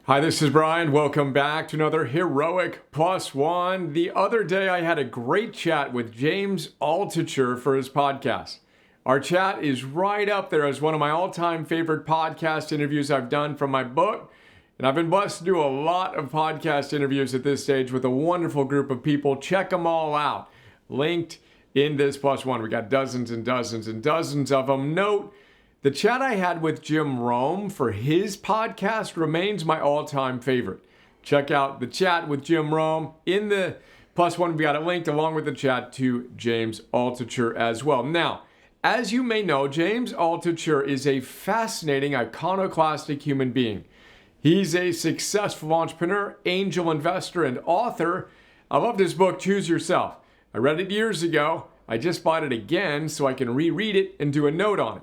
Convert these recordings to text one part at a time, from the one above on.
Hi, this is Brian. Welcome back to another Heroic Plus One. The other day, I had a great chat with James Altucher for his podcast. Our chat is right up there as one of my all-time favorite podcast interviews I've done from my book. And I've been blessed to do a lot of podcast interviews at this stage with a wonderful group of people. Check them all out. Linked in this Plus One. We got dozens and dozens and dozens of them. Note, the chat I had with Jim Rome for his podcast remains my all-time favorite. Check out the chat with Jim Rome. In the Plus One, we got it linked along with the chat to James Altucher as well. Now, as you may know, James Altucher is a fascinating, iconoclastic human being. He's a successful entrepreneur, angel investor, and author. I loved his book, Choose Yourself. I read it years ago. I just bought it again so I can reread it and do a note on it.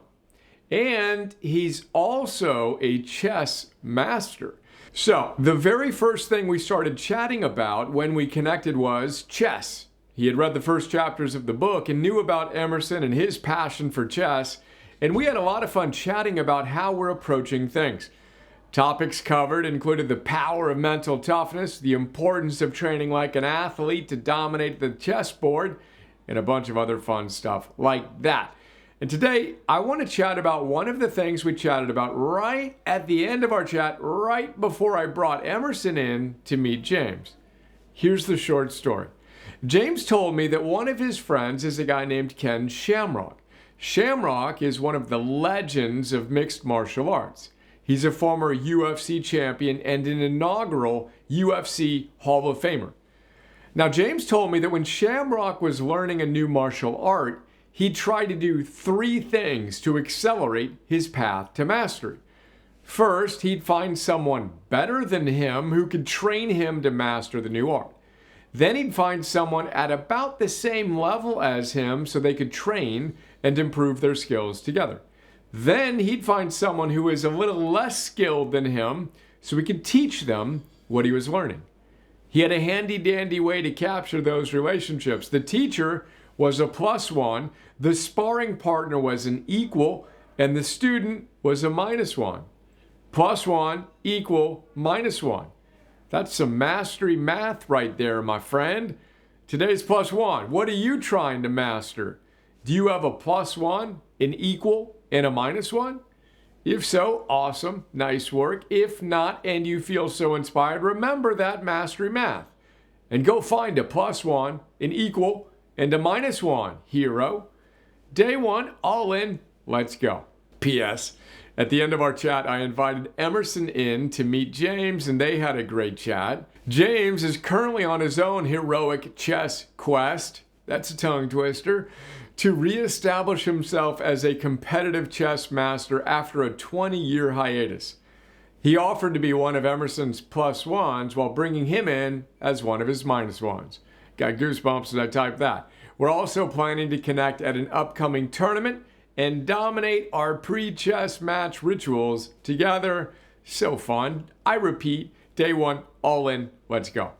And he's also a chess master. So the very first thing we started chatting about when we connected was chess. He had read the first chapters of the book and knew about Emerson and his passion for chess. And we had a lot of fun chatting about how we're approaching things. Topics covered included the power of mental toughness, the importance of training like an athlete to dominate the chessboard, and a bunch of other fun stuff like that. And today, I want to chat about one of the things we chatted about right at the end of our chat, right before I brought Emerson in to meet James. Here's the short story. James told me that one of his friends is a guy named Ken Shamrock. Shamrock is one of the legends of mixed martial arts. He's a former UFC champion and an inaugural UFC Hall of Famer. Now, James told me that when Shamrock was learning a new martial art, he tried to do 3 things to accelerate his path to mastery. First, he'd find someone better than him who could train him to master the new art. Then he'd find someone at about the same level as him so they could train and improve their skills together. Then he'd find someone who was a little less skilled than him so he could teach them what he was learning. He had a handy-dandy way to capture those relationships. The teacher was a +1, the sparring partner was an equal, and the student was a -1. +1 equal -1. That's some mastery math right there, my friend. Today's +1. What are you trying to master? Do you have a +1, an equal, and a -1? If so, awesome, nice work. If not, and you feel so inspired, remember that mastery math. And go find a +1, an equal, and a -1, hero. Day 1, all in, let's go. P.S. At the end of our chat, I invited Emerson in to meet James, and they had a great chat. James is currently on his own heroic chess quest, that's a tongue twister, to reestablish himself as a competitive chess master after a 20-year hiatus. He offered to be one of Emerson's +1s while bringing him in as one of his -1s. Got goosebumps as I typed that. We're also planning to connect at an upcoming tournament and dominate our pre-chess match rituals together. So fun. I repeat, day 1, all in, let's go.